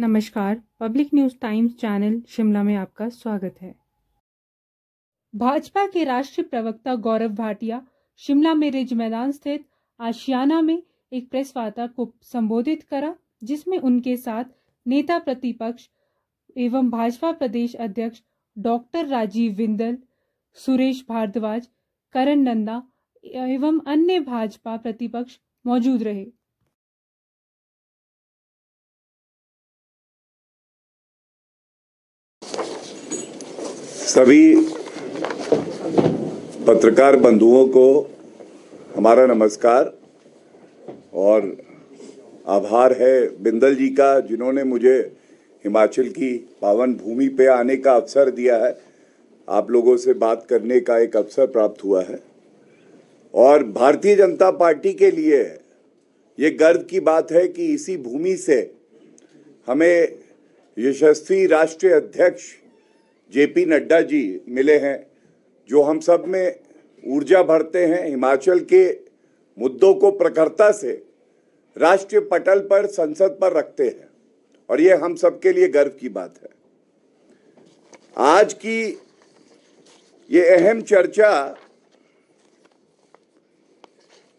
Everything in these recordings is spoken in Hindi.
नमस्कार, public news times channel Shimla में आपका स्वागत है। भाजपा के राष्ट्रीय प्रवक्ता गौरव भाटिया शिमला में रिज मैदान स्थित आशियाना में एक प्रेस वार्ता को संबोधित करा, जिसमें उनके साथ नेता प्रतिपक्ष एवं भाजपा प्रदेश अध्यक्ष डॉक्टर राजीव बिंदल, सुरेश भारद्वाज, करण नंदा एवं अन्य भाजपा प्रतिपक्ष मौजूद रहे। सभी पत्रकार बंधुओं को हमारा नमस्कार और आभार है बिंदल जी का, जिन्होंने मुझे हिमाचल की पावन भूमि पे आने का अवसर दिया है। आप लोगों से बात करने का एक अवसर प्राप्त हुआ है और भारतीय जनता पार्टी के लिए ये गर्व की बात है कि इसी भूमि से हमें यशस्वी राष्ट्रीय अध्यक्ष जेपी नड्डा जी मिले हैं, जो हम सब में ऊर्जा भरते हैं, हिमाचल के मुद्दों को प्रखरता से राष्ट्रीय पटल पर, संसद पर रखते हैं और ये हम सब के लिए गर्व की बात है। आज की ये अहम चर्चा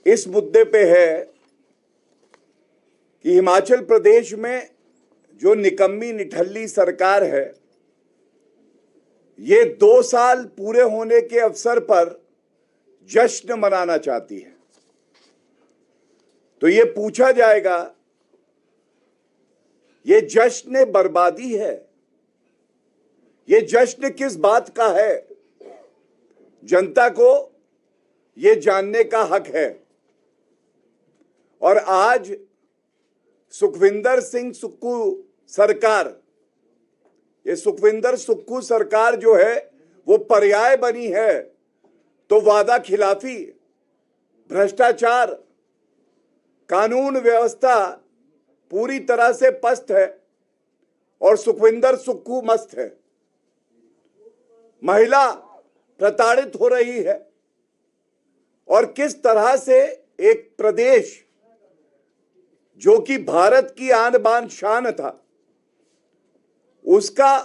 इस मुद्दे पे है कि हिमाचल प्रदेश में जो निकम्मी निठल्ली सरकार है, ये 2 साल पूरे होने के अवसर पर जश्न मनाना चाहती है। तो ये पूछा जाएगा, ये जश्न बर्बादी है, ये जश्न किस बात का है? जनता को ये जानने का हक है। और आज सुखविंदर सिंह सुक्खू सरकार, ये सुखविंदर सुक्खू सरकार जो है वो पर्याय बनी है, तो वादा खिलाफी, भ्रष्टाचार, कानून व्यवस्था पूरी तरह से पस्त है और सुखविंदर सुक्खू मस्त है। महिला प्रताड़ित हो रही है और किस तरह से एक प्रदेश जो कि भारत की आन बान शान था, उसका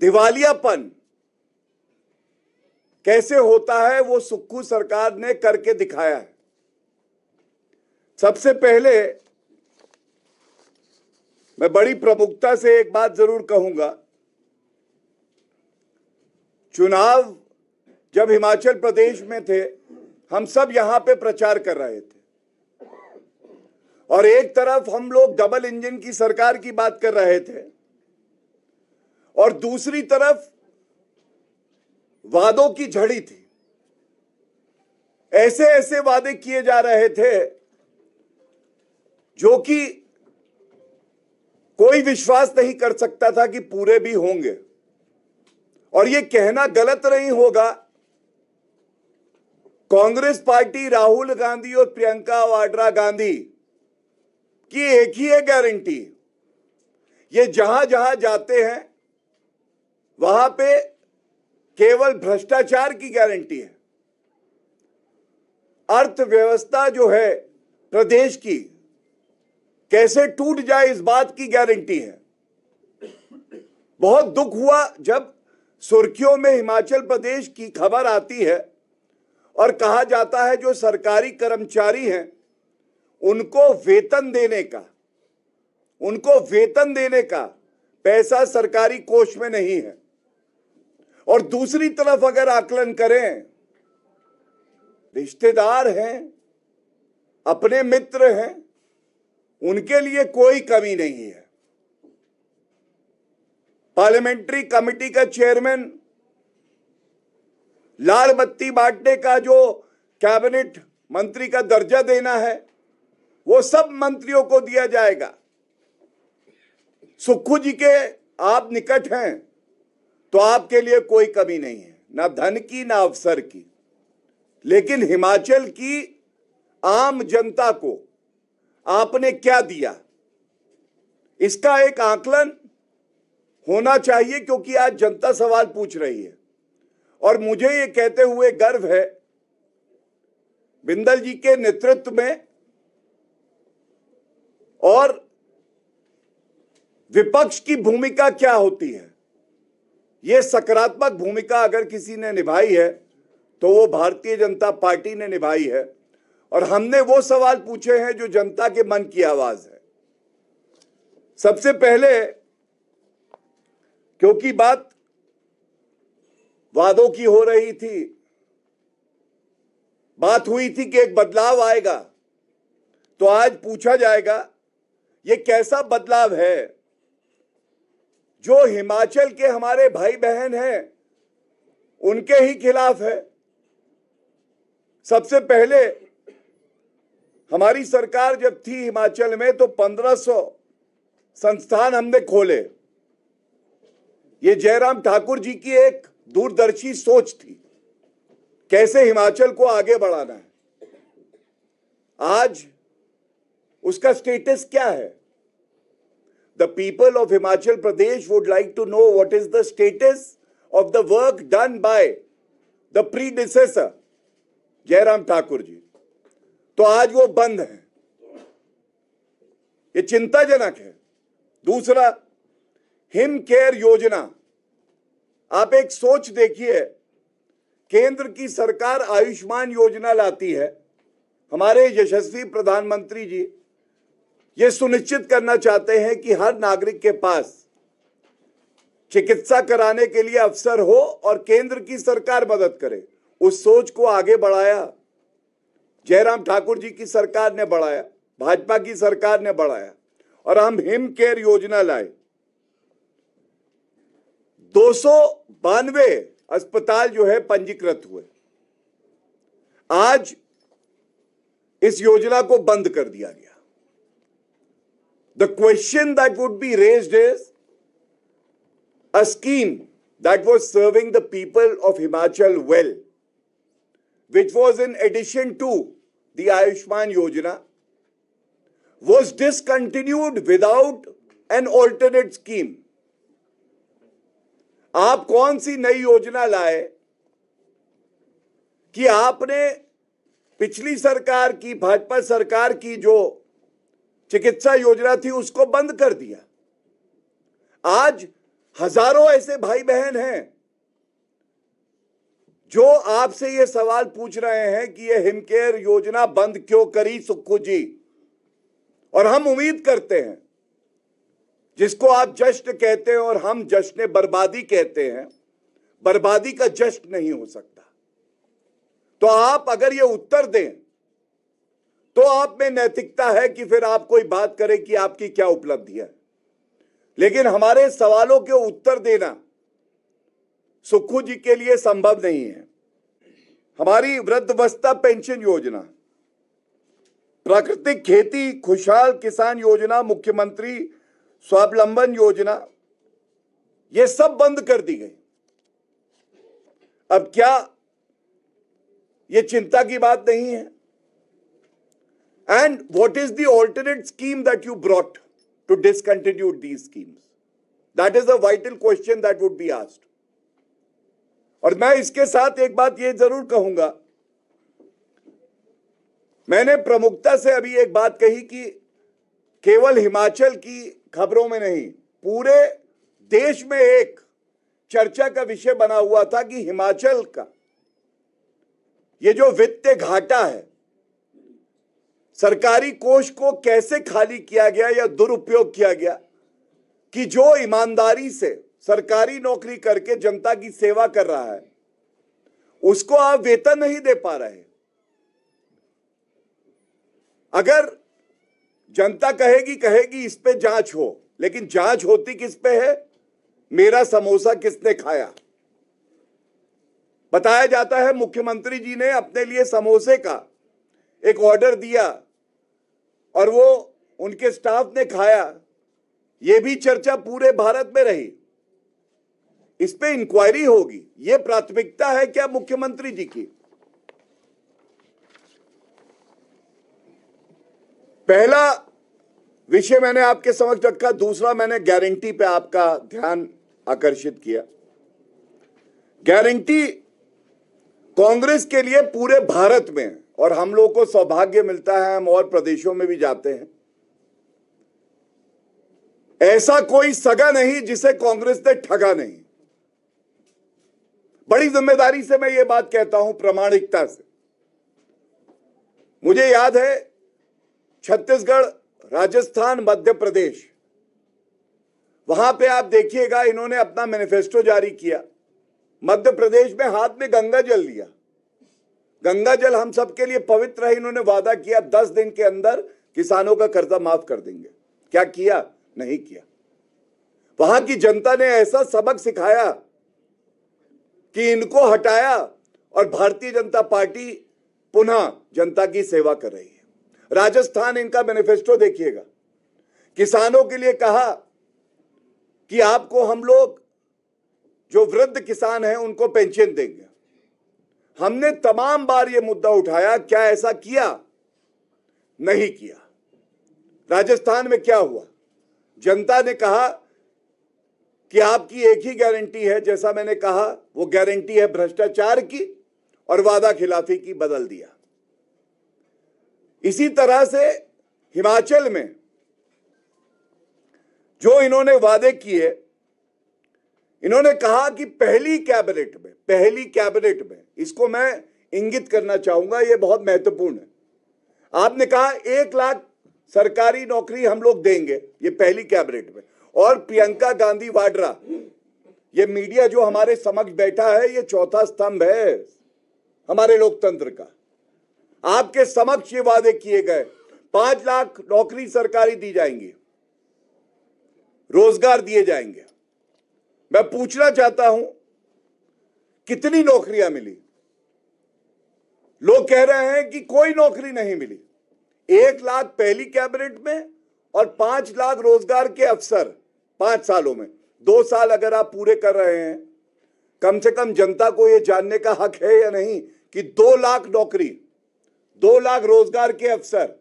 दिवालियापन कैसे होता है वो सुक्खू सरकार ने करके दिखाया है। सबसे पहले मैं बड़ी प्रमुखता से एक बात जरूर कहूंगा, चुनाव जब हिमाचल प्रदेश में थे, हम सब यहां पे प्रचार कर रहे थे और एक तरफ हम लोग डबल इंजन की सरकार की बात कर रहे थे और दूसरी तरफ वादों की झड़ी थी। ऐसे ऐसे वादे किए जा रहे थे जो कि कोई विश्वास नहीं कर सकता था कि पूरे भी होंगे। और यह कहना गलत नहीं होगा, कांग्रेस पार्टी, राहुल गांधी और प्रियंका वाड्रा गांधी कि एक ही है गारंटी, ये जहां जहां जाते हैं वहां पे केवल भ्रष्टाचार की गारंटी है। अर्थव्यवस्था जो है प्रदेश की कैसे टूट जाए, इस बात की गारंटी है। बहुत दुख हुआ जब सुर्खियों में हिमाचल प्रदेश की खबर आती है और कहा जाता है जो सरकारी कर्मचारी हैं उनको वेतन देने का पैसा सरकारी कोष में नहीं है। और दूसरी तरफ अगर आकलन करें, रिश्तेदार हैं, अपने मित्र हैं, उनके लिए कोई कमी नहीं है। पार्लियामेंट्री कमेटी का चेयरमैन, लाल बत्ती बांटने का जो कैबिनेट मंत्री का दर्जा देना है वो सब मंत्रियों को दिया जाएगा। सुक्खू जी के आप निकट हैं तो आपके लिए कोई कमी नहीं है, ना धन की ना अवसर की। लेकिन हिमाचल की आम जनता को आपने क्या दिया, इसका एक आकलन होना चाहिए, क्योंकि आज जनता सवाल पूछ रही है। और मुझे ये कहते हुए गर्व है, बिंदल जी के नेतृत्व में और विपक्ष की भूमिका क्या होती है। ये सकारात्मक भूमिका अगर किसी ने निभाई है तो वो भारतीय जनता पार्टी ने निभाई है, और हमने वो सवाल पूछे हैं जो जनता के मन की आवाज है। सबसे पहले, क्योंकि बात वादों की हो रही थी, बात हुई थी कि एक बदलाव आएगा, तो आज पूछा जाएगा ये कैसा बदलाव है जो हिमाचल के हमारे भाई बहन हैं उनके ही खिलाफ है। सबसे पहले हमारी सरकार जब थी हिमाचल में तो 1500 संस्थान हमने खोले। ये जयराम ठाकुर जी की एक दूरदर्शी सोच थी, कैसे हिमाचल को आगे बढ़ाना है। आज उसका स्टेटस क्या है? The people of Himachal Pradesh would like to know what is the status of the work done by the predecessor, Jairam Thakur ji. तो आज वो बंद है, ये चिंताजनक है। दूसरा, हिम केयर योजना। आप एक सोच देखिए, केंद्र की सरकार आयुष्मान योजना लाती है, हमारे यशस्वी प्रधानमंत्री जी ये सुनिश्चित करना चाहते हैं कि हर नागरिक के पास चिकित्सा कराने के लिए अवसर हो और केंद्र की सरकार मदद करे। उस सोच को आगे बढ़ाया जयराम ठाकुर जी की सरकार ने, बढ़ाया भाजपा की सरकार ने बढ़ाया, और हम हिम केयर योजना लाए। 292 अस्पताल जो है पंजीकृत हुए। आज इस योजना को बंद कर दिया गया। The question that would be raised is a scheme that was serving the people of Himachal well, which was in addition to the Ayushman Yojana, was discontinued without an alternate scheme. आप कौन सी नई योजना लाए कि आपने पिछली सरकार की, भाजपा सरकार की जो चिकित्सा योजना थी उसको बंद कर दिया। आज हजारों ऐसे भाई बहन हैं जो आपसे ये सवाल पूछ रहे हैं कि ये हिम केयर योजना बंद क्यों करी सुक्खू जी, और हम उम्मीद करते हैं, जिसको आप जश्न कहते हैं और हम जश्न बर्बादी कहते हैं, बर्बादी का जश्न नहीं हो सकता। तो आप अगर ये उत्तर दें तो आप में नैतिकता है कि फिर आप कोई बात करें कि आपकी क्या उपलब्धि है, लेकिन हमारे सवालों के उत्तर देना सुक्खू जी के लिए संभव नहीं है। हमारी वृद्धावस्था पेंशन योजना, प्राकृतिक खेती खुशहाल किसान योजना, मुख्यमंत्री स्वावलंबन योजना, ये सब बंद कर दी गई। अब क्या ये चिंता की बात नहीं है? And what is the alternate scheme that you brought to discontinue these schemes? That is a vital question that would be asked. और मैं इसके साथ एक बात ये जरूर कहूंगा, मैंने प्रमुखता से अभी एक बात कही कि केवल हिमाचल की खबरों में नहीं, पूरे देश में एक चर्चा का विषय बना हुआ था कि हिमाचल का ये जो वित्तीय घाटा है, सरकारी कोष को कैसे खाली किया गया या दुरुपयोग किया गया, कि जो ईमानदारी से सरकारी नौकरी करके जनता की सेवा कर रहा है उसको आप वेतन नहीं दे पा रहे। अगर जनता कहेगी इस पे जांच हो, लेकिन जांच होती किस पे है? मेरा समोसा किसने खाया। बताया जाता है मुख्यमंत्री जी ने अपने लिए समोसे का एक ऑर्डर दिया और वो उनके स्टाफ ने खाया। ये भी चर्चा पूरे भारत में रही। इस पे इंक्वायरी होगी। ये प्राथमिकता है क्या मुख्यमंत्री जी की? पहला विषय मैंने आपके समक्ष रखा। दूसरा, मैंने गारंटी पे आपका ध्यान आकर्षित किया। गारंटी कांग्रेस के लिए पूरे भारत में, और हम लोगों को सौभाग्य मिलता है, हम और प्रदेशों में भी जाते हैं, ऐसा कोई सगा नहीं जिसे कांग्रेस ने ठगा नहीं। बड़ी जिम्मेदारी से मैं ये बात कहता हूं, प्रामाणिकता से। मुझे याद है छत्तीसगढ़, राजस्थान, मध्य प्रदेश, वहां पे आप देखिएगा इन्होंने अपना मैनिफेस्टो जारी किया। मध्य प्रदेश में हाथ में गंगा जल लिया। गंगा जल हम सबके लिए पवित्र है। इन्होंने वादा किया 10 दिन के अंदर किसानों का कर्जा माफ कर देंगे। क्या किया? नहीं किया। वहां की जनता ने ऐसा सबक सिखाया कि इनको हटाया और भारतीय जनता पार्टी पुनः जनता की सेवा कर रही है। राजस्थान, इनका मैनिफेस्टो देखिएगा। किसानों के लिए कहा कि आपको हम लोग जो वृद्ध किसान हैं उनको पेंशन देंगे। हमने तमाम बार यह मुद्दा उठाया, क्या ऐसा किया? नहीं किया। राजस्थान में क्या हुआ? जनता ने कहा कि आपकी एक ही गारंटी है, जैसा मैंने कहा, वो गारंटी है भ्रष्टाचार की और वादा खिलाफी की। बदल दिया। इसी तरह से हिमाचल में जो इन्होंने वादे किए, इन्होंने कहा कि पहली कैबिनेट में, इसको मैं इंगित करना चाहूंगा, यह बहुत महत्वपूर्ण है। आपने कहा 1 लाख सरकारी नौकरी हम लोग देंगे, ये पहली कैबिनेट में। और प्रियंका गांधी वाड्रा, ये मीडिया जो हमारे समक्ष बैठा है, ये चौथा स्तंभ है हमारे लोकतंत्र का। आपके समक्ष ये वादे किए गए। 5 लाख नौकरी सरकारी दी जाएंगी, रोजगार दिए जाएंगे। मैं पूछना चाहता हूं, कितनी नौकरियां मिली? लोग कह रहे हैं कि कोई नौकरी नहीं मिली। 1 लाख पहली कैबिनेट में और 5 लाख रोजगार के अवसर 5 सालों में। 2 साल अगर आप पूरे कर रहे हैं, कम से कम जनता को यह जानने का हक है या नहीं कि 2 लाख नौकरी, 2 लाख रोजगार के अवसर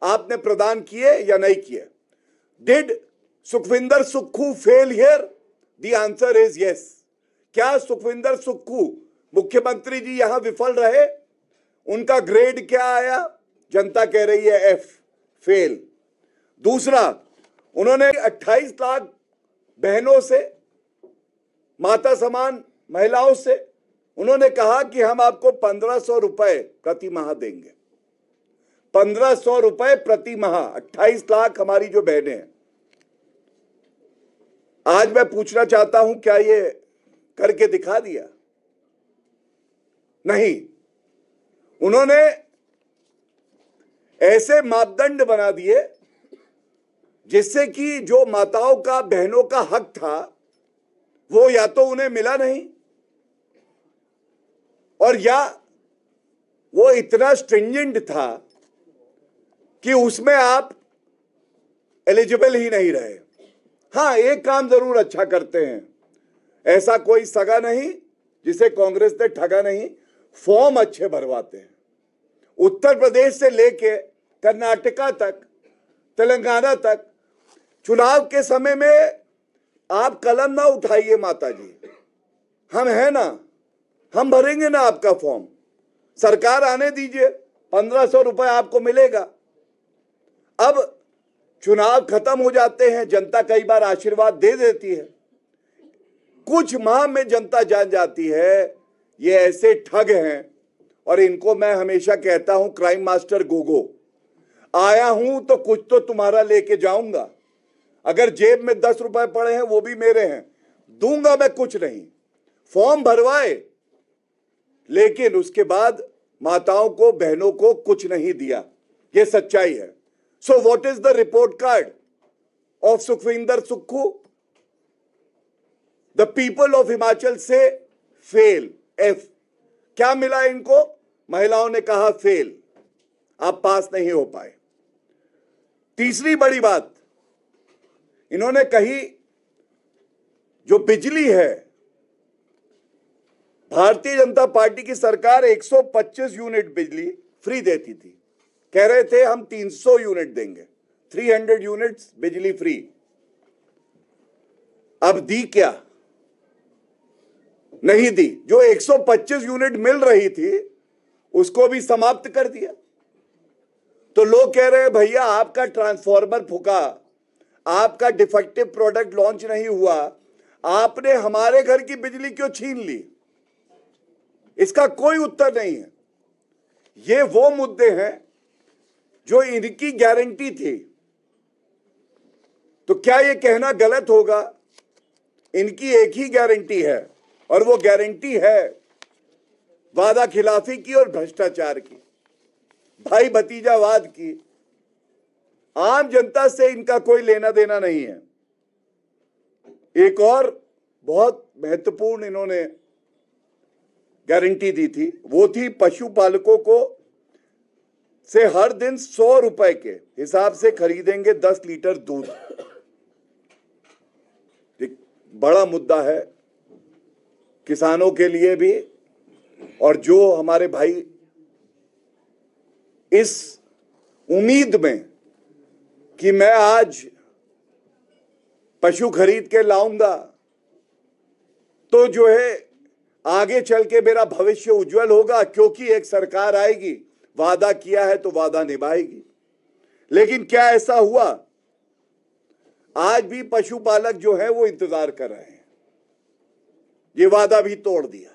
आपने प्रदान किए या नहीं किए? Did Sukhvinder Sukhu fail here? The answer is yes. क्या सुखविंदर सुक्खू मुख्यमंत्री जी यहां विफल रहे? उनका ग्रेड क्या आया? जनता कह रही है एफ, फेल। दूसरा, उन्होंने 28 लाख बहनों से, माता समान महिलाओं से उन्होंने कहा कि हम आपको 1500 रुपए प्रति माह देंगे। 1500 रुपए प्रति माह, 28 लाख हमारी जो बहनें हैं। आज मैं पूछना चाहता हूं, क्या ये करके दिखा दिया? नहीं। उन्होंने ऐसे मापदंड बना दिए जिससे कि जो माताओं का, बहनों का हक था, वो या तो उन्हें मिला नहीं, और या वो इतना स्ट्रिंजेंट था कि उसमें आप एलिजिबल ही नहीं रहे। हाँ, एक काम जरूर अच्छा करते हैं, ऐसा कोई सगा नहीं जिसे कांग्रेस ने ठगा नहीं, फॉर्म अच्छे भरवाते हैं। उत्तर प्रदेश से लेके कर्नाटका तक, तेलंगाना तक, चुनाव के समय में आप कलम ना उठाइए माता जी, हम हैं ना, हम भरेंगे ना आपका फॉर्म। सरकार आने दीजिए, 1500 रुपए आपको मिलेगा। अब चुनाव खत्म हो जाते हैं, जनता कई बार आशीर्वाद दे देती है, कुछ माह में जनता जान जाती है ये ऐसे ठग हैं। और इनको मैं हमेशा कहता हूं, क्राइम मास्टर गोगो, आया हूं तो कुछ तो तुम्हारा लेके जाऊंगा। अगर जेब में 10 रुपए पड़े हैं वो भी मेरे हैं, दूंगा मैं कुछ नहीं। फॉर्म भरवाए, लेकिन उसके बाद माताओं को, बहनों को कुछ नहीं दिया। ये सच्चाई है। So what is the report card of Sukhvinder Sukhu? The people of Himachal say fail, F. क्या मिला इनको? महिलाओं ने कहा फेल, आप पास नहीं हो पाए। तीसरी बड़ी बात इन्होंने कही, जो बिजली है, भारतीय जनता पार्टी की सरकार 125 यूनिट बिजली फ्री देती थी। कह रहे थे हम 300 यूनिट देंगे, 300 यूनिट्स बिजली फ्री। अब दी क्या? नहीं दी। जो 125 यूनिट मिल रही थी उसको भी समाप्त कर दिया। तो लोग कह रहे हैं भैया आपका ट्रांसफॉर्मर फूका, आपका डिफेक्टिव प्रोडक्ट लॉन्च नहीं हुआ, आपने हमारे घर की बिजली क्यों छीन ली? इसका कोई उत्तर नहीं है। ये वो मुद्दे हैं जो इनकी गारंटी थी। तो क्या ये कहना गलत होगा? इनकी एक ही गारंटी है और वो गारंटी है वादा खिलाफी की और भ्रष्टाचार की, भाई भतीजावाद की। आम जनता से इनका कोई लेना देना नहीं है। एक और बहुत महत्वपूर्ण इन्होंने गारंटी दी थी, वो थी पशुपालकों को से हर दिन 100 रुपए के हिसाब से खरीदेंगे 10 लीटर दूध। एक बड़ा मुद्दा है किसानों के लिए भी, और जो हमारे भाई इस उम्मीद में कि मैं आज पशु खरीद के लाऊंगा तो जो है आगे चल के मेरा भविष्य उज्जवल होगा, क्योंकि एक सरकार आएगी, वादा किया है तो वादा निभाएगी। लेकिन क्या ऐसा हुआ? आज भी पशुपालक जो है वो इंतजार कर रहे हैं। ये वादा भी तोड़ दिया।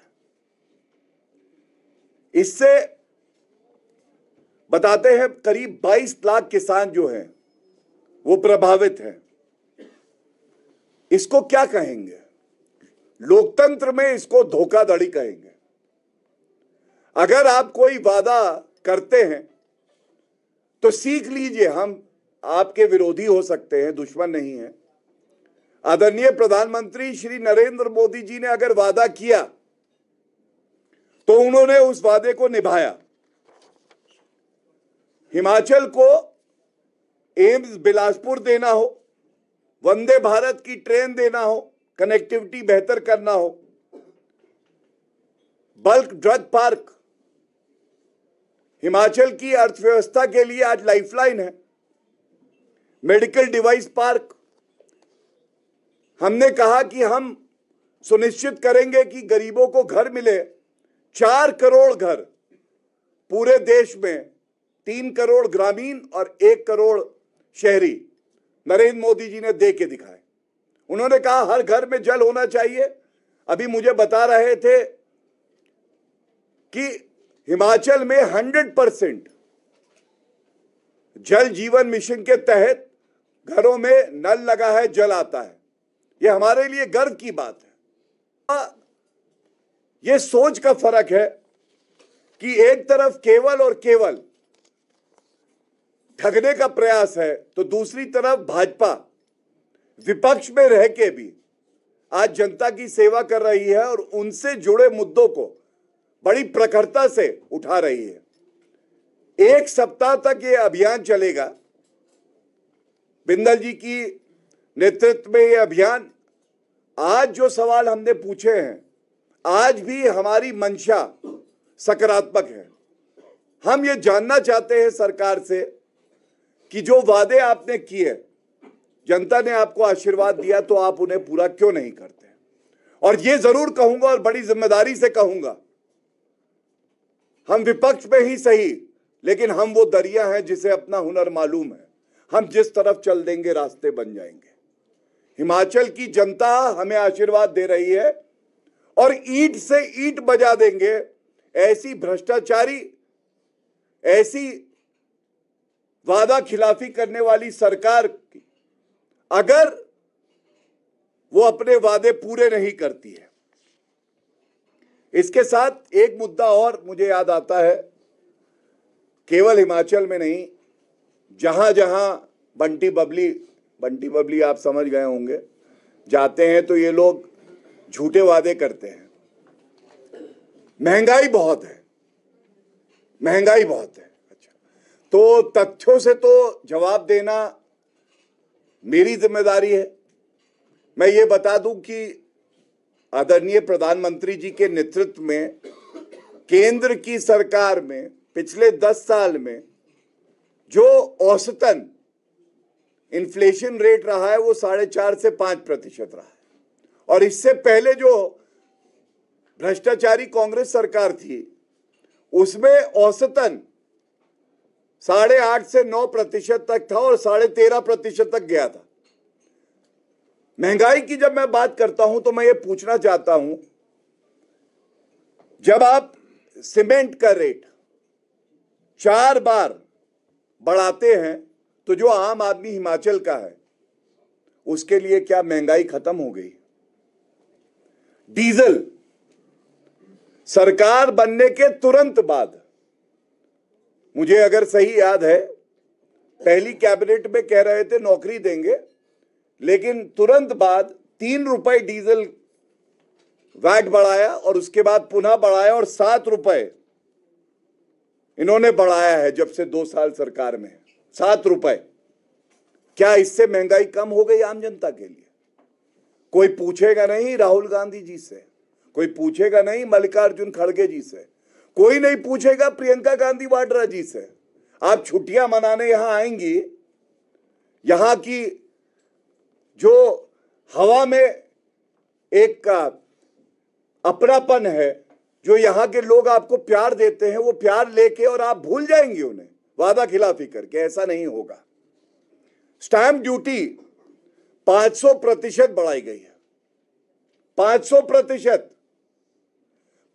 इससे बताते हैं करीब 22 लाख किसान जो हैं वो प्रभावित हैं। इसको क्या कहेंगे? लोकतंत्र में इसको धोखाधड़ी कहेंगे। अगर आप कोई वादा करते हैं तो सीख लीजिए, हम आपके विरोधी हो सकते हैं, दुश्मन नहीं है। आदरणीय प्रधानमंत्री श्री नरेंद्र मोदी जी ने अगर वादा किया तो उन्होंने उस वादे को निभाया। हिमाचल को एम्स बिलासपुर देना हो, वंदे भारत की ट्रेन देना हो, कनेक्टिविटी बेहतर करना हो, बल्क ड्रग पार्क हिमाचल की अर्थव्यवस्था के लिए आज लाइफलाइन है, मेडिकल डिवाइस पार्क। हमने कहा कि हम सुनिश्चित करेंगे कि गरीबों को घर मिले। 4 करोड़ घर पूरे देश में, 3 करोड़ ग्रामीण और 1 करोड़ शहरी, नरेंद्र मोदी जी ने दे के दिखाए। उन्होंने कहा हर घर में जल होना चाहिए। अभी मुझे बता रहे थे कि हिमाचल में 100% जल जीवन मिशन के तहत घरों में नल लगा है, जल आता है। यह हमारे लिए गर्व की बात है। यह सोच का फर्क है कि एक तरफ केवल और केवल ठगने का प्रयास है, तो दूसरी तरफ भाजपा विपक्ष में रह के भी आज जनता की सेवा कर रही है और उनसे जुड़े मुद्दों को बड़ी प्रखरता से उठा रही है। 1 सप्ताह तक यह अभियान चलेगा। बिंदल जी की नेतृत्व में यह अभियान, आज जो सवाल हमने पूछे हैं, आज भी हमारी मंशा सकारात्मक है। हम ये जानना चाहते हैं सरकार से कि जो वादे आपने किए, जनता ने आपको आशीर्वाद दिया, तो आप उन्हें पूरा क्यों नहीं करते? और ये जरूर कहूंगा और बड़ी जिम्मेदारी से कहूंगा, हम विपक्ष में ही सही, लेकिन हम वो दरिया हैं जिसे अपना हुनर मालूम है। हम जिस तरफ चल देंगे रास्ते बन जाएंगे। हिमाचल की जनता हमें आशीर्वाद दे रही है और ईंट से ईंट बजा देंगे। ऐसी भ्रष्टाचारी, ऐसी वादा खिलाफी करने वाली सरकार की अगर वो अपने वादे पूरे नहीं करती है। इसके साथ एक मुद्दा और मुझे याद आता है, केवल हिमाचल में नहीं, जहां जहां बंटी बबली आप समझ गए होंगे, जाते हैं तो ये लोग झूठे वादे करते हैं। महंगाई बहुत है, महंगाई बहुत है। अच्छा, तो तथ्यों से तो जवाब देना मेरी जिम्मेदारी है। मैं ये बता दूं कि आदरणीय प्रधानमंत्री जी के नेतृत्व में केंद्र की सरकार में पिछले 10 साल में जो औसतन इन्फ्लेशन रेट रहा है वो 4.5 से 5% रहा है। और इससे पहले जो भ्रष्टाचारी कांग्रेस सरकार थी उसमें औसतन 8.5 से 9% तक था और 13.5% तक गया था। महंगाई की जब मैं बात करता हूं तो मैं ये पूछना चाहता हूं, जब आप सीमेंट का रेट 4 बार बढ़ाते हैं तो जो आम आदमी हिमाचल का है उसके लिए क्या महंगाई खत्म हो गई? डीजल सरकार बनने के तुरंत बाद, मुझे अगर सही याद है, पहली कैबिनेट में कह रहे थे नौकरी देंगे, लेकिन तुरंत बाद 3 रुपए डीजल वैट बढ़ाया और उसके बाद पुनः बढ़ाया और 7 रुपए इन्होंने बढ़ाया है जब से 2 साल सरकार में। 7 रुपए। क्या इससे महंगाई कम हो गई आम जनता के लिए? कोई पूछेगा नहीं राहुल गांधी जी से, कोई पूछेगा नहीं मल्लिकार्जुन खड़गे जी से, कोई नहीं पूछेगा प्रियंका गांधी वाड्रा जी से। आप छुट्टियां मनाने यहां आएंगी, यहां की जो हवा में एक अपनापन है, जो यहां के लोग आपको प्यार देते हैं, वो प्यार लेके और आप भूल जाएंगे उन्हें वादा खिलाफी करके। ऐसा नहीं होगा। स्टैंप ड्यूटी 500% बढ़ाई गई है। 500%।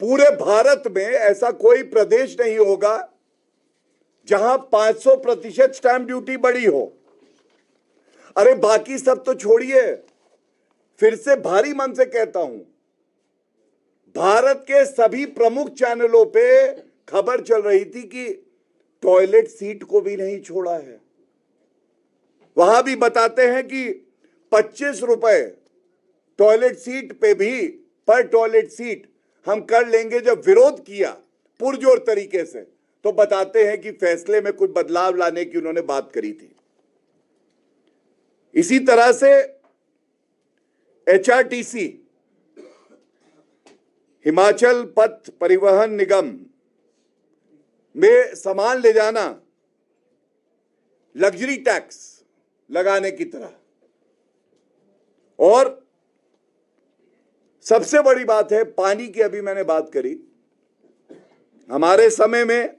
पूरे भारत में ऐसा कोई प्रदेश नहीं होगा जहां 500% स्टैंप ड्यूटी बढ़ी हो। अरे बाकी सब तो छोड़िए, फिर से भारी मन से कहता हूं, भारत के सभी प्रमुख चैनलों पे खबर चल रही थी कि टॉयलेट सीट को भी नहीं छोड़ा है। वहां भी बताते हैं कि 25 रुपए टॉयलेट सीट पे भी, पर टॉयलेट सीट हम कर लेंगे। जब विरोध किया पुरजोर तरीके से तो बताते हैं कि फैसले में कुछ बदलाव लाने की उन्होंने बात करी थी। इसी तरह से HRTC, हिमाचल पथ परिवहन निगम में सामान ले जाना लग्जरी टैक्स लगाने की तरह। और सबसे बड़ी बात है पानी की, अभी मैंने बात करी। हमारे समय में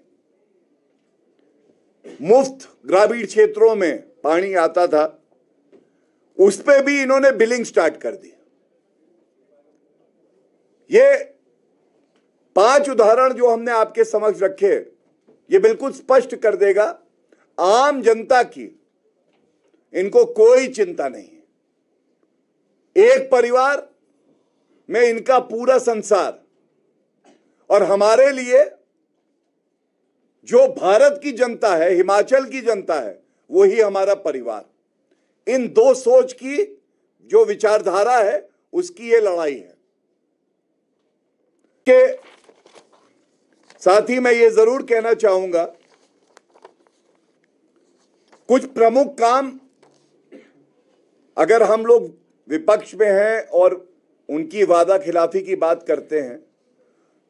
मुफ्त ग्रामीण क्षेत्रों में पानी आता था, उस पे भी इन्होंने बिलिंग स्टार्ट कर दी। ये 5 उदाहरण जो हमने आपके समक्ष रखे, ये बिल्कुल स्पष्ट कर देगा आम जनता की इनको कोई चिंता नहीं है। एक परिवार में इनका पूरा संसार, और हमारे लिए जो भारत की जनता है, हिमाचल की जनता है, वही हमारा परिवार। इन दो सोच की जो विचारधारा है उसकी ये लड़ाई है। के साथ ही मैं ये जरूर कहना चाहूंगा, कुछ प्रमुख काम अगर हम लोग विपक्ष में हैं और उनकी वादा खिलाफी की बात करते हैं,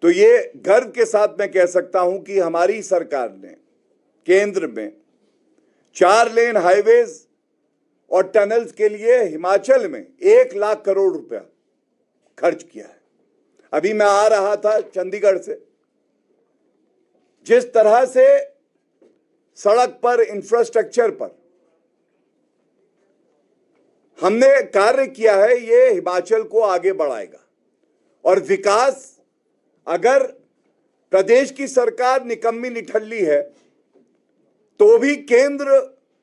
तो ये गर्व के साथ मैं कह सकता हूं कि हमारी सरकार ने केंद्र में 4 लेन हाईवेज और टनल्स के लिए हिमाचल में 1 लाख करोड़ रुपया खर्च किया है। अभी मैं आ रहा था चंडीगढ़ से, जिस तरह से सड़क पर, इंफ्रास्ट्रक्चर पर हमने कार्य किया है, ये हिमाचल को आगे बढ़ाएगा। और विकास, अगर प्रदेश की सरकार निकम्मी निठल्ली है तो भी केंद्र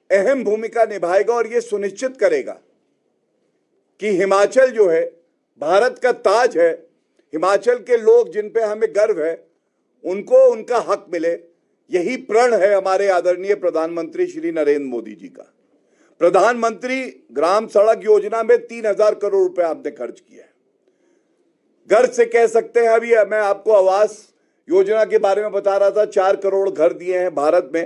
अहम भूमिका निभाएगा और यह सुनिश्चित करेगा कि हिमाचल जो है भारत का ताज है। हिमाचल के लोग जिन पे हमें गर्व है, उनको उनका हक मिले। यही प्रण है हमारे आदरणीय प्रधानमंत्री श्री नरेंद्र मोदी जी का। प्रधानमंत्री ग्राम सड़क योजना में 3000 करोड़ रुपए आपने खर्च किया है। गर्व से कह सकते हैं, अभी मैं आपको आवास योजना के बारे में बता रहा था, 4 करोड़ घर दिए हैं भारत में।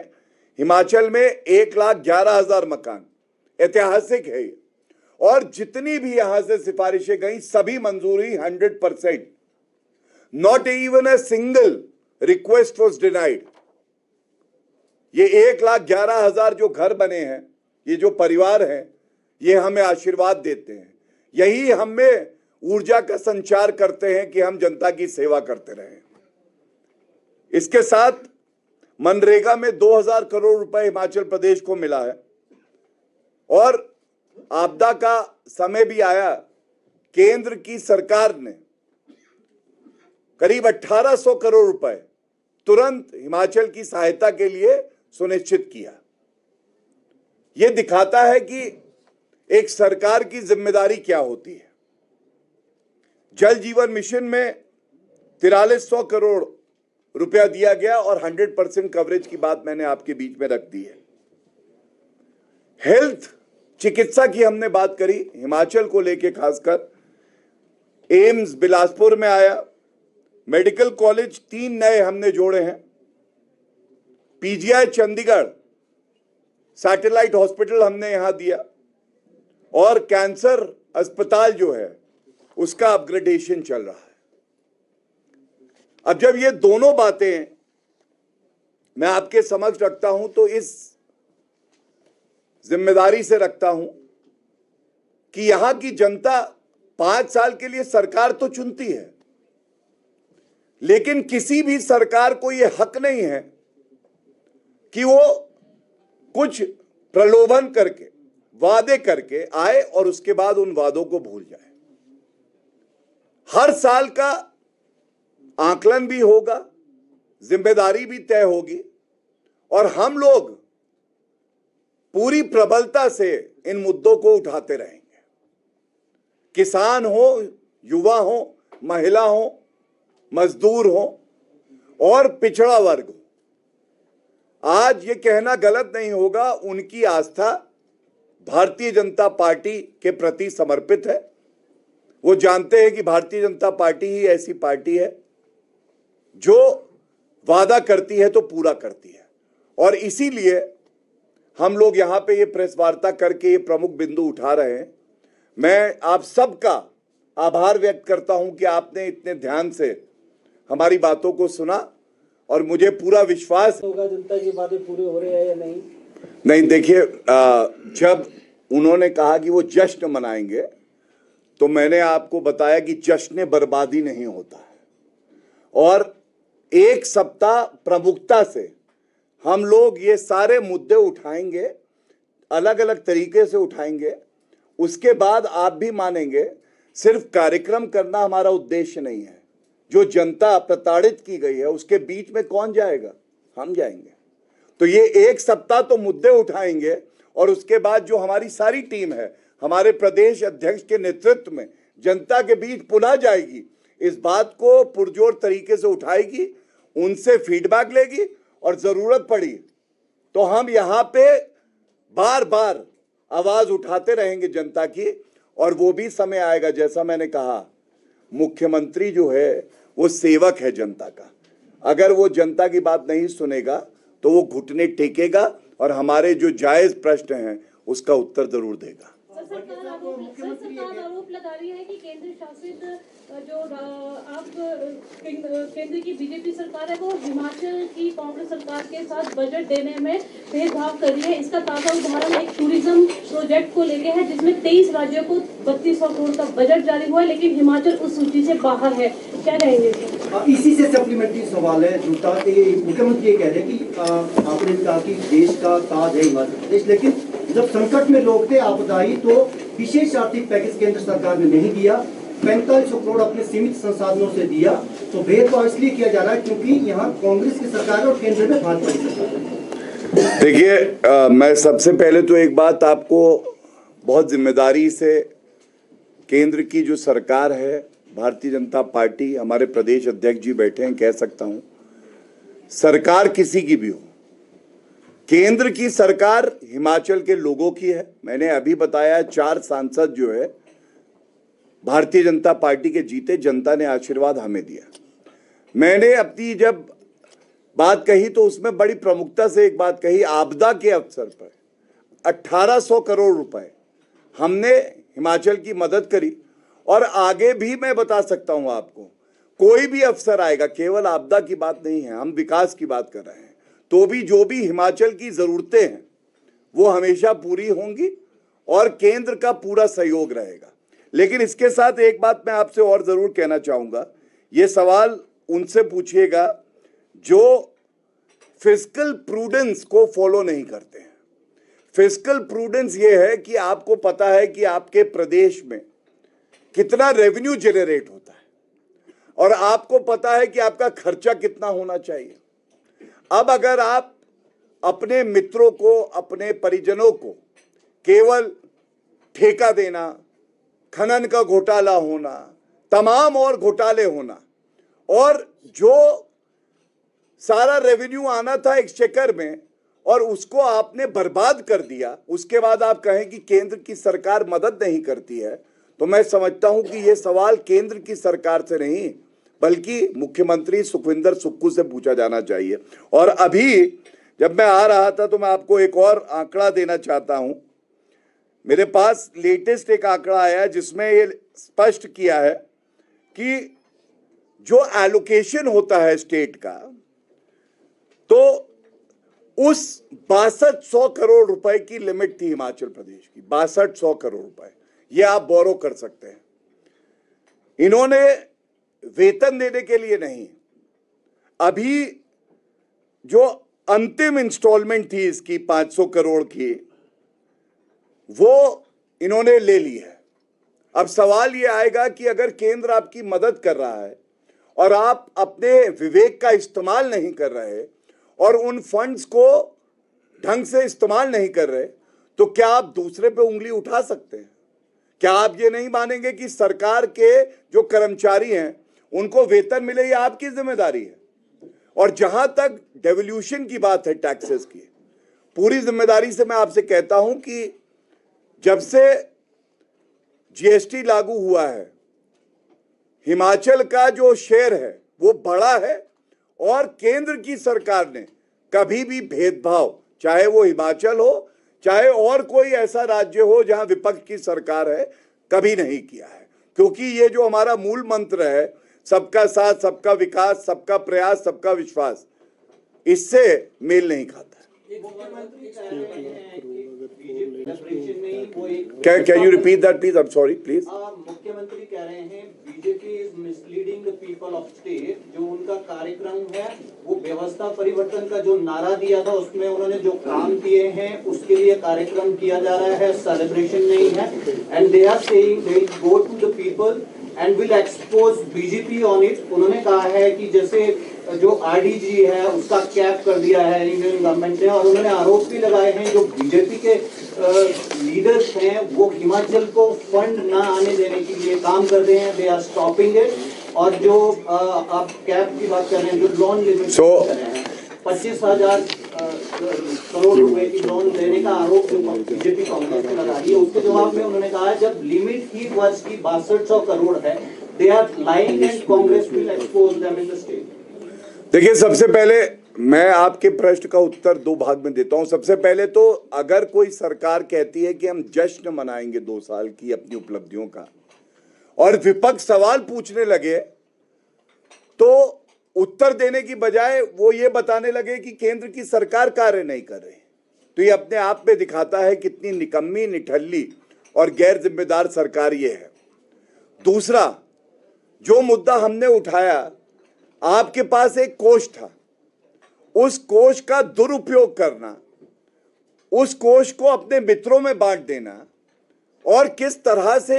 हिमाचल में 1,11,000 मकान, ऐतिहासिक है ये। और जितनी भी यहां से सिफारिशें गई सभी मंजूरी 100%, not even a single request was denied. ये 1,11,000 जो घर बने हैं, ये जो परिवार हैं, ये हमें आशीर्वाद देते हैं। यही हमें ऊर्जा का संचार करते हैं कि हम जनता की सेवा करते रहें। इसके साथ मनरेगा में 2000 करोड़ रुपए हिमाचल प्रदेश को मिला है। और आपदा का समय भी आया, केंद्र की सरकार ने करीब 1800 करोड़ रुपए तुरंत हिमाचल की सहायता के लिए सुनिश्चित किया। यह दिखाता है कि एक सरकार की जिम्मेदारी क्या होती है। जल जीवन मिशन में 4300 करोड़ रुपया दिया गया और 100% कवरेज की बात मैंने आपके बीच में रख दी है। हेल्थ चिकित्सा की हमने बात करी, हिमाचल को लेके खासकर एम्स बिलासपुर में आया, मेडिकल कॉलेज 3 नए हमने जोड़े हैं, पीजीआई चंडीगढ़ सैटेलाइट हॉस्पिटल हमने यहां दिया और कैंसर अस्पताल जो है उसका अपग्रेडेशन चल रहा है। अब जब ये दोनों बातें मैं आपके समक्ष रखता हूं तो इस जिम्मेदारी से रखता हूं कि यहां की जनता 5 साल के लिए सरकार तो चुनती है, लेकिन किसी भी सरकार को यह हक नहीं है कि वो कुछ प्रलोभन करके, वादे करके आए और उसके बाद उन वादों को भूल जाए। हर साल का आकलन भी होगा, जिम्मेदारी भी तय होगी और हम लोग पूरी प्रबलता से इन मुद्दों को उठाते रहेंगे। किसान हो, युवा हो, महिला हो, मजदूर हो और पिछड़ा वर्ग हो, आज ये कहना गलत नहीं होगा, उनकी आस्था भारतीय जनता पार्टी के प्रति समर्पित है। वो जानते हैं कि भारतीय जनता पार्टी ही ऐसी पार्टी है जो वादा करती है तो पूरा करती है और इसीलिए हम लोग यहां पे ये प्रेस वार्ता करके ये प्रमुख बिंदु उठा रहे हैं। मैं आप सबका आभार व्यक्त करता हूं कि आपने इतने ध्यान से हमारी बातों को सुना और मुझे पूरा विश्वास होगा जनता की बातें पूरी हो रही है या नहीं। नहीं, देखिए, जब उन्होंने कहा कि वो जश्न मनाएंगे तो मैंने आपको बताया कि जश्न बर्बादी नहीं होता है और एक सप्ताह प्रमुखता से हम लोग ये सारे मुद्दे उठाएंगे, अलग अलग तरीके से उठाएंगे। उसके बाद आप भी मानेंगे सिर्फ कार्यक्रम करना हमारा उद्देश्य नहीं है। जो जनता प्रताड़ित की गई है उसके बीच में कौन जाएगा? हम जाएंगे। तो ये एक सप्ताह तो मुद्दे उठाएंगे और उसके बाद जो हमारी सारी टीम है हमारे प्रदेश अध्यक्ष के नेतृत्व में जनता के बीच पुनः जाएगी, इस बात को पुरजोर तरीके से उठाएगी, उनसे फीडबैक लेगी और जरूरत पड़ी तो हम यहाँ पे बार बार आवाज उठाते रहेंगे जनता की। और वो भी समय आएगा, जैसा मैंने कहा, मुख्यमंत्री जो है वो सेवक है जनता का। अगर वो जनता की बात नहीं सुनेगा तो वो घुटने टेकेगा और हमारे जो जायज प्रश्न हैं उसका उत्तर जरूर देगा। सरकार आरोप लगा रही है कि केंद्र शासित जो आप केंद्र की बीजेपी सरकार है वो हिमाचल की कांग्रेस सरकार के साथ बजट देने में भेदभाव कर रही है। इसका ताजा उदाहरण एक टूरिज्म प्रोजेक्ट को लेके है जिसमें 23 राज्यों को 3200 करोड़ का बजट जारी हुआ है, लेकिन हिमाचल उस सूची से बाहर है। क्या कहेंगे? इसी से सप्लीमेंट्री सवाल है। मुख्यमंत्री ये कह रहे हैं कि आपने कहा कि देश का ताज है हिमाचल प्रदेश, लेकिन जब संकट में लोग थे आपदाई तो विशेष आर्थिक पैकेज केंद्र सरकार ने नहीं दिया, 4500 करोड़ अपने सीमित संसाधनों से दिया। तो भेदभाव इसलिए किया जा रहा है क्योंकि यहाँ कांग्रेस की सरकार है और केंद्र में भाजपा की सरकार है। देखिए, मैं सबसे पहले तो एक बात आपको बहुत जिम्मेदारी से, केंद्र की जो सरकार है भारतीय जनता पार्टी, हमारे प्रदेश अध्यक्ष जी बैठे हैं, कह सकता हूं सरकार किसी की भी हो, केंद्र की सरकार हिमाचल के लोगों की है। मैंने अभी बताया 4 सांसद जो है भारतीय जनता पार्टी के जीते, जनता ने आशीर्वाद हमें दिया। मैंने अपनी जब बात कही तो उसमें बड़ी प्रमुखता से एक बात कही, आपदा के अवसर पर 1800 करोड़ रुपए हमने हिमाचल की मदद करी और आगे भी मैं बता सकता हूं आपको, कोई भी अवसर आएगा, केवल आपदा की बात नहीं है, हम विकास की बात कर रहे हैं, तो भी जो भी हिमाचल की जरूरतें हैं वो हमेशा पूरी होंगी और केंद्र का पूरा सहयोग रहेगा। लेकिन इसके साथ एक बात मैं आपसे और जरूर कहना चाहूंगा, ये सवाल उनसे पूछिएगा जो फिस्कल प्रूडेंस को फॉलो नहीं करते हैं। फिस्कल प्रूडेंस ये है कि आपको पता है कि आपके प्रदेश में कितना रेवेन्यू जनरेट होता है और आपको पता है कि आपका खर्चा कितना होना चाहिए। अब अगर आप अपने मित्रों को, अपने परिजनों को केवल ठेका देना, खनन का घोटाला होना, तमाम और घोटाले होना, और जो सारा रेवेन्यू आना था एक्सचेकर में और उसको आपने बर्बाद कर दिया, उसके बाद आप कहें कि केंद्र की सरकार मदद नहीं करती है, तो मैं समझता हूं कि यह सवाल केंद्र की सरकार से नहीं बल्कि मुख्यमंत्री सुखविंदर सुक्खू से पूछा जाना चाहिए। और अभी जब मैं आ रहा था तो मैं आपको एक और आंकड़ा देना चाहता हूं। मेरे पास लेटेस्ट एक आंकड़ा आया है जिसमें ये स्पष्ट किया है कि जो एलोकेशन होता है स्टेट का, तो उस 6200 करोड़ रुपए की लिमिट थी हिमाचल प्रदेश की, 6200 करोड़ रुपए, ये आप बोरो कर सकते हैं। इन्होंने वेतन देने के लिए नहीं, अभी जो अंतिम इंस्टॉलमेंट थी इसकी 500 करोड़ की, वो इन्होंने ले ली है। अब सवाल ये आएगा कि अगर केंद्र आपकी मदद कर रहा है और आप अपने विवेक का इस्तेमाल नहीं कर रहे और उन फंड्स को ढंग से इस्तेमाल नहीं कर रहे, तो क्या आप दूसरे पे उंगली उठा सकते हैं? क्या आप ये नहीं मानेंगे कि सरकार के जो कर्मचारी हैं उनको वेतन मिले, ये आपकी जिम्मेदारी है? और जहां तक डेवल्यूशन की बात है टैक्सेस की, पूरी जिम्मेदारी से मैं आपसे कहता हूं कि जब से जीएसटी लागू हुआ है, हिमाचल का जो शेयर है वो बढ़ा है और केंद्र की सरकार ने कभी भी भेदभाव, चाहे वो हिमाचल हो चाहे और कोई ऐसा राज्य हो जहां विपक्ष की सरकार है, कभी नहीं किया है। क्योंकि ये जो हमारा मूल मंत्र है, सबका साथ, सबका विकास, सबका प्रयास, सबका विश्वास, इससे मेल नहीं खाता। Can you repeat that please? I'm sorry, please. मुख्यमंत्री कह रहे हैं BJP is misleading the people of state. जो उनका कार्यक्रम है वो व्यवस्था परिवर्तन का जो नारा दिया था उसमें उन्होंने जो काम किए हैं उसके लिए कार्यक्रम किया जा रहा है, सेलिब्रेशन नहीं है। And they are saying they will go to the people and will expose BJP on it. उन्होंने कहा है कि जैसे जो आरडीजी है उसका कैप कर दिया है इंडियन गवर्नमेंट ने, और उन्होंने आरोप भी लगाए हैं जो बीजेपी के लीडर्स हैं वो हिमाचल को फंड ना आने देने के लिए काम कर रहे हैं, दे आर स्टॉपिंग इट। और जो आप कैप की बात कर रहे हैं, जो लोन लिमिट कर रहे हैं 25,000 करोड़ रुपए की लोन देने का आरोप जो बीजेपी कांग्रेस ने लगा रही है, उसके जवाब में उन्होंने कहा जब लिमिट ही वर्ष की 6200 करोड़ है, they are lying and Congress will expose them in the state. देखिए, सबसे पहले मैं आपके प्रश्न का उत्तर दो भाग में देता हूं। सबसे पहले तो अगर कोई सरकार कहती है कि हम जश्न मनाएंगे 2 साल की अपनी उपलब्धियों का, और विपक्ष सवाल पूछने लगे तो उत्तर देने की बजाय वो ये बताने लगे कि केंद्र की सरकार कार्य नहीं कर रही, तो ये अपने आप में दिखाता है कितनी निकम्मी, निठल्ली और गैर जिम्मेदार सरकार ये है। दूसरा, जो मुद्दा हमने उठाया, आपके पास एक कोष था, उस कोष का दुरुपयोग करना, उस कोष को अपने मित्रों में बांट देना और किस तरह से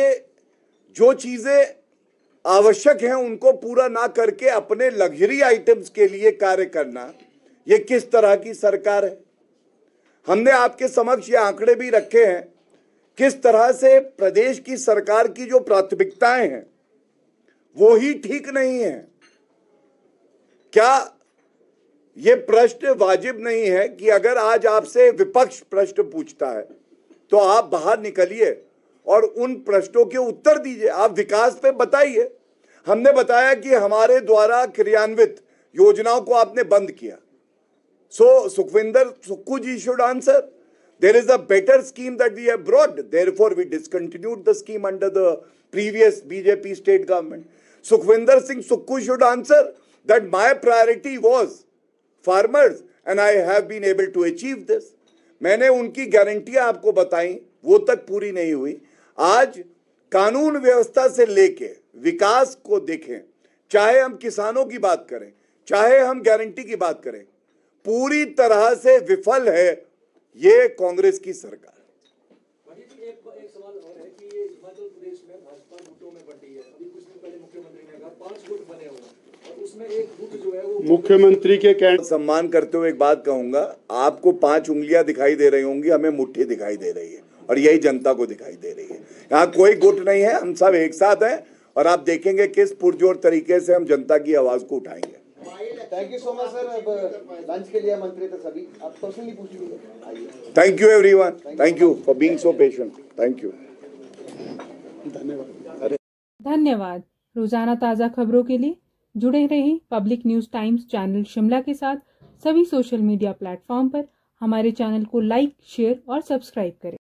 जो चीजें आवश्यक हैं उनको पूरा ना करके अपने लग्जरी आइटम्स के लिए कार्य करना, ये किस तरह की सरकार है? हमने आपके समक्ष ये आंकड़े भी रखे हैं किस तरह से प्रदेश की सरकार की जो प्राथमिकताएं हैं वो ही ठीक नहीं है। क्या ये प्रश्न वाजिब नहीं है कि अगर आज आपसे विपक्ष प्रश्न पूछता है तो आप बाहर निकलिए और उन प्रश्नों के उत्तर दीजिए, आप विकास पे बताइए। हमने बताया कि हमारे द्वारा क्रियान्वित योजनाओं को आपने बंद किया, so Sukhvinder Sukhu ji should answer. There is a better scheme that we have brought, therefore we discontinued the scheme under the previous BJP state government. Sukhvinder Singh Sukhu should answer that my priority was farmers and I have been able to achieve this। मैंने उनकी गारंटियां आपको बताई, वो तक पूरी नहीं हुई। आज कानून व्यवस्था से लेके विकास को देखें, चाहे हम किसानों की बात करें, चाहे हम गारंटी की बात करें, पूरी तरह से विफल है ये कांग्रेस की सरकार। एक सवाल और है कि ये हिमाचल प्रदेश में भाजपा गुटों में बंटी है। अभी कुछ दिन पहले मुख्यमंत्री ने कहा 5 गुट बने हुए हैं और उसमें एक गुट जो है वो मुख्यमंत्री के सम्मान करते हुए एक बात कहूंगा, आपको 5 उंगलियां दिखाई दे रही होंगी, हमें मुट्ठी दिखाई दे रही है और यही जनता को दिखाई दे रही है। यहाँ कोई गुट नहीं है, हम सब एक साथ हैं और आप देखेंगे किस पुरजोर तरीके से हम जनता की आवाज को उठाएंगे। Thank you so much sir. अब लंच के लिए मंत्री थे सभी, आप पर्सनली पूछ लीजिए। Thank you everyone, thank you for being so patient, thank you. धन्यवाद। रोजाना ताज़ा खबरों के लिए जुड़े रहें public news times channel Shimla के साथ। सभी सोशल मीडिया प्लेटफॉर्म पर हमारे चैनल को लाइक, शेयर और सब्सक्राइब करें।